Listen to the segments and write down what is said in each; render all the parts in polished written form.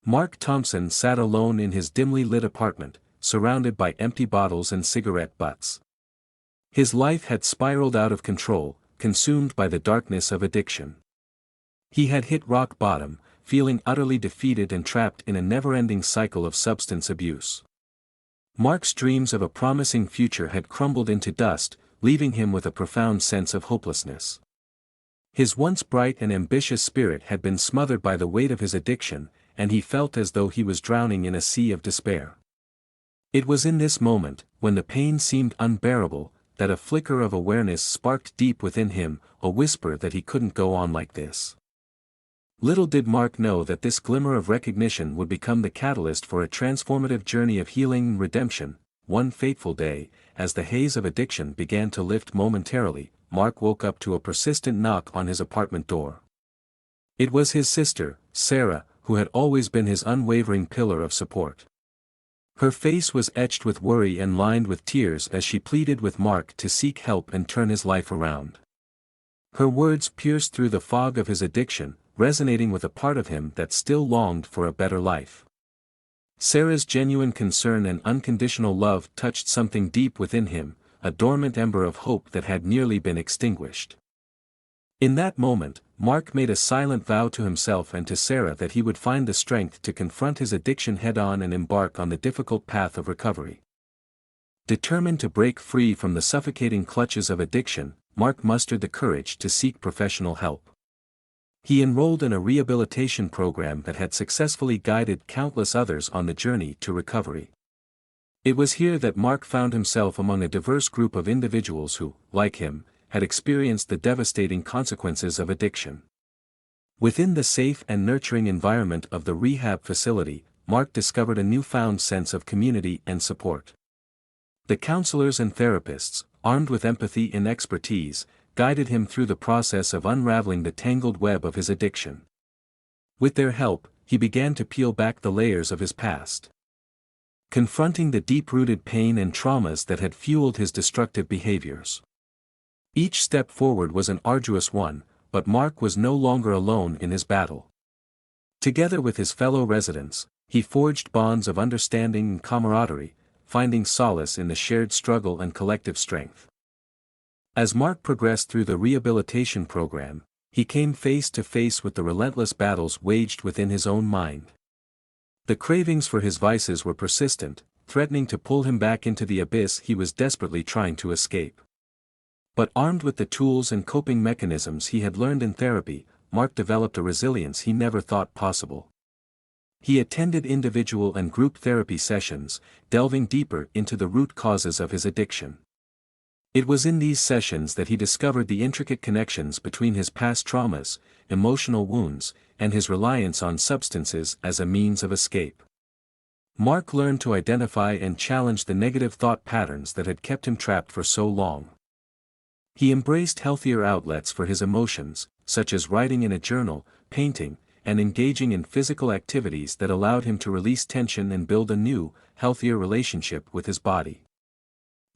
Mark Thompson sat alone in his dimly lit apartment, surrounded by empty bottles and cigarette butts. His life had spiraled out of control, consumed by the darkness of addiction. He had hit rock bottom, feeling utterly defeated and trapped in a never-ending cycle of substance abuse. Mark's dreams of a promising future had crumbled into dust, leaving him with a profound sense of hopelessness. His once bright and ambitious spirit had been smothered by the weight of his addiction, and he felt as though he was drowning in a sea of despair. It was in this moment, when the pain seemed unbearable, that a flicker of awareness sparked deep within him, a whisper that he couldn't go on like this. Little did Mark know that this glimmer of recognition would become the catalyst for a transformative journey of healing and redemption. One fateful day, as the haze of addiction began to lift momentarily, Mark woke up to a persistent knock on his apartment door. It was his sister, Sarah, who had always been his unwavering pillar of support. Her face was etched with worry and lined with tears as she pleaded with Mark to seek help and turn his life around. Her words pierced through the fog of his addiction, resonating with a part of him that still longed for a better life. Sarah's genuine concern and unconditional love touched something deep within him, a dormant ember of hope that had nearly been extinguished. In that moment, Mark made a silent vow to himself and to Sarah that he would find the strength to confront his addiction head-on and embark on the difficult path of recovery. Determined to break free from the suffocating clutches of addiction, Mark mustered the courage to seek professional help. He enrolled in a rehabilitation program that had successfully guided countless others on the journey to recovery. It was here that Mark found himself among a diverse group of individuals who, like him, had experienced the devastating consequences of addiction. Within the safe and nurturing environment of the rehab facility, Mark discovered a newfound sense of community and support. The counselors and therapists, armed with empathy and expertise, guided him through the process of unraveling the tangled web of his addiction. With their help, he began to peel back the layers of his past. Confronting the deep-rooted pain and traumas that had fueled his destructive behaviors. Each step forward was an arduous one, but Mark was no longer alone in his battle. Together with his fellow residents, he forged bonds of understanding and camaraderie, finding solace in the shared struggle and collective strength. As Mark progressed through the rehabilitation program, he came face to face with the relentless battles waged within his own mind. The cravings for his vices were persistent, threatening to pull him back into the abyss he was desperately trying to escape. But armed with the tools and coping mechanisms he had learned in therapy, Mark developed a resilience he never thought possible. He attended individual and group therapy sessions, delving deeper into the root causes of his addiction. It was in these sessions that he discovered the intricate connections between his past traumas, emotional wounds, and his reliance on substances as a means of escape. Mark learned to identify and challenge the negative thought patterns that had kept him trapped for so long. He embraced healthier outlets for his emotions, such as writing in a journal, painting, and engaging in physical activities that allowed him to release tension and build a new, healthier relationship with his body.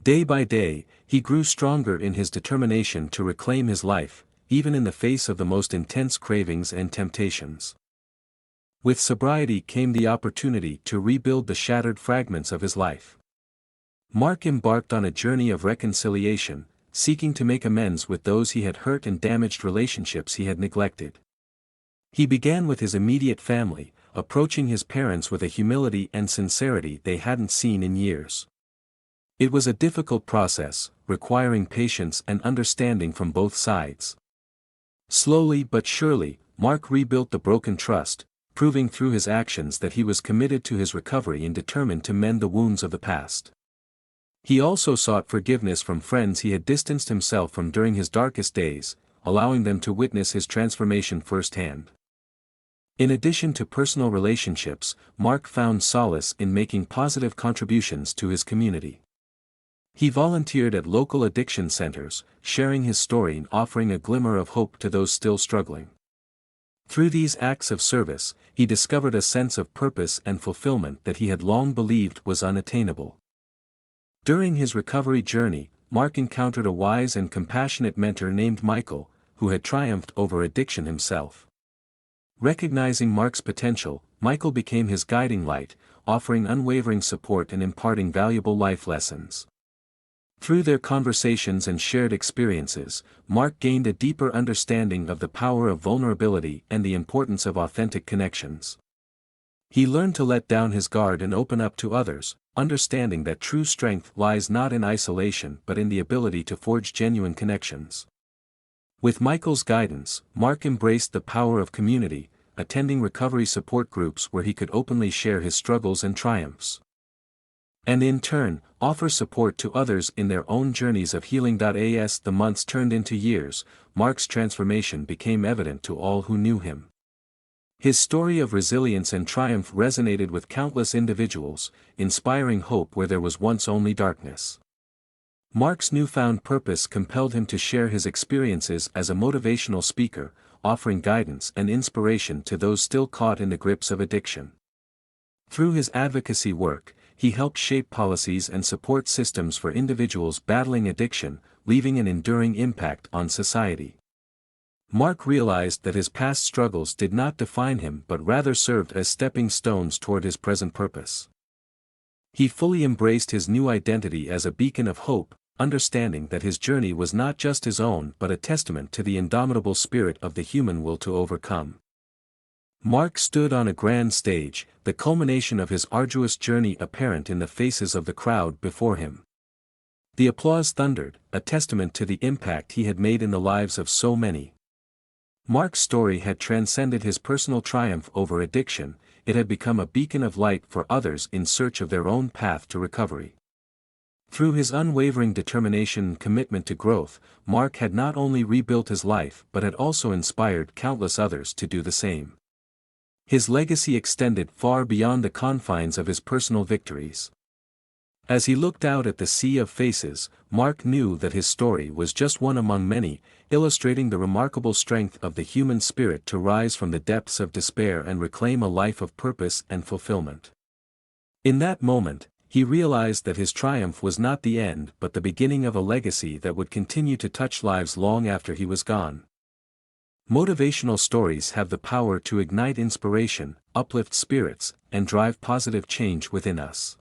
Day by day, he grew stronger in his determination to reclaim his life, even in the face of the most intense cravings and temptations. With sobriety came the opportunity to rebuild the shattered fragments of his life. Mark embarked on a journey of reconciliation, seeking to make amends with those he had hurt and damaged relationships he had neglected. He began with his immediate family, approaching his parents with a humility and sincerity they hadn't seen in years. It was a difficult process, requiring patience and understanding from both sides. Slowly but surely, Mark rebuilt the broken trust, proving through his actions that he was committed to his recovery and determined to mend the wounds of the past. He also sought forgiveness from friends he had distanced himself from during his darkest days, allowing them to witness his transformation firsthand. In addition to personal relationships, Mark found solace in making positive contributions to his community. He volunteered at local addiction centers, sharing his story and offering a glimmer of hope to those still struggling. Through these acts of service, he discovered a sense of purpose and fulfillment that he had long believed was unattainable. During his recovery journey, Mark encountered a wise and compassionate mentor named Michael, who had triumphed over addiction himself. Recognizing Mark's potential, Michael became his guiding light, offering unwavering support and imparting valuable life lessons. Through their conversations and shared experiences, Mark gained a deeper understanding of the power of vulnerability and the importance of authentic connections. He learned to let down his guard and open up to others, understanding that true strength lies not in isolation but in the ability to forge genuine connections. With Michael's guidance, Mark embraced the power of community, attending recovery support groups where he could openly share his struggles and triumphs. And in turn, offer support to others in their own journeys of healing. As the months turned into years, Mark's transformation became evident to all who knew him. His story of resilience and triumph resonated with countless individuals, inspiring hope where there was once only darkness. Mark's newfound purpose compelled him to share his experiences as a motivational speaker, offering guidance and inspiration to those still caught in the grips of addiction. Through his advocacy work, he helped shape policies and support systems for individuals battling addiction, leaving an enduring impact on society. Mark realized that his past struggles did not define him but rather served as stepping stones toward his present purpose. He fully embraced his new identity as a beacon of hope, understanding that his journey was not just his own but a testament to the indomitable spirit of the human will to overcome. Mark stood on a grand stage, the culmination of his arduous journey apparent in the faces of the crowd before him. The applause thundered, a testament to the impact he had made in the lives of so many. Mark's story had transcended his personal triumph over addiction, it had become a beacon of light for others in search of their own path to recovery. Through his unwavering determination and commitment to growth, Mark had not only rebuilt his life but had also inspired countless others to do the same. His legacy extended far beyond the confines of his personal victories. As he looked out at the sea of faces, Mark knew that his story was just one among many, illustrating the remarkable strength of the human spirit to rise from the depths of despair and reclaim a life of purpose and fulfillment. In that moment, he realized that his triumph was not the end but the beginning of a legacy that would continue to touch lives long after he was gone. Motivational stories have the power to ignite inspiration, uplift spirits, and drive positive change within us.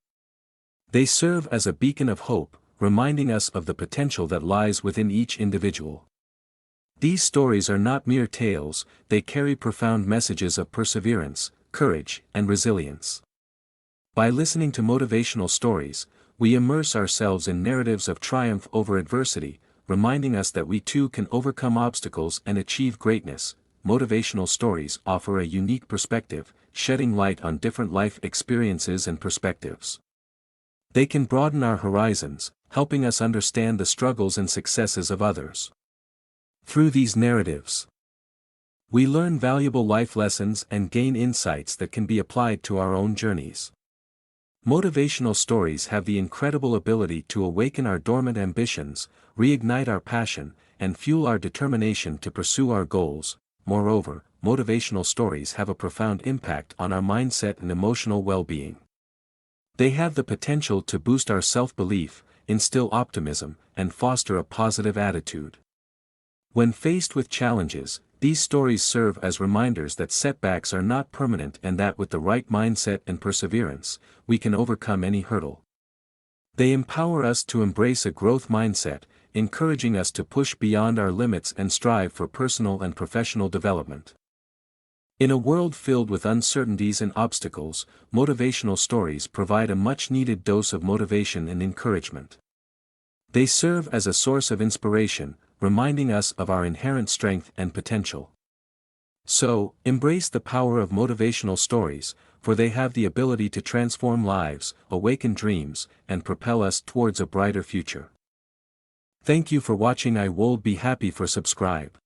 They serve as a beacon of hope, reminding us of the potential that lies within each individual. These stories are not mere tales, they carry profound messages of perseverance, courage, and resilience. By listening to motivational stories, we immerse ourselves in narratives of triumph over adversity, reminding us that we too can overcome obstacles and achieve greatness. Motivational stories offer a unique perspective, shedding light on different life experiences and perspectives. They can broaden our horizons, helping us understand the struggles and successes of others. Through these narratives, we learn valuable life lessons and gain insights that can be applied to our own journeys. Motivational stories have the incredible ability to awaken our dormant ambitions, reignite our passion, and fuel our determination to pursue our goals. Moreover, motivational stories have a profound impact on our mindset and emotional well-being. They have the potential to boost our self-belief, instill optimism, and foster a positive attitude. When faced with challenges, these stories serve as reminders that setbacks are not permanent and that with the right mindset and perseverance, we can overcome any hurdle. They empower us to embrace a growth mindset, encouraging us to push beyond our limits and strive for personal and professional development. In a world filled with uncertainties and obstacles, motivational stories provide a much-needed dose of motivation and encouragement. They serve as a source of inspiration, reminding us of our inherent strength and potential. So, embrace the power of motivational stories, for they have the ability to transform lives, awaken dreams, and propel us towards a brighter future. Thank you for watching. I will be happy for subscribe.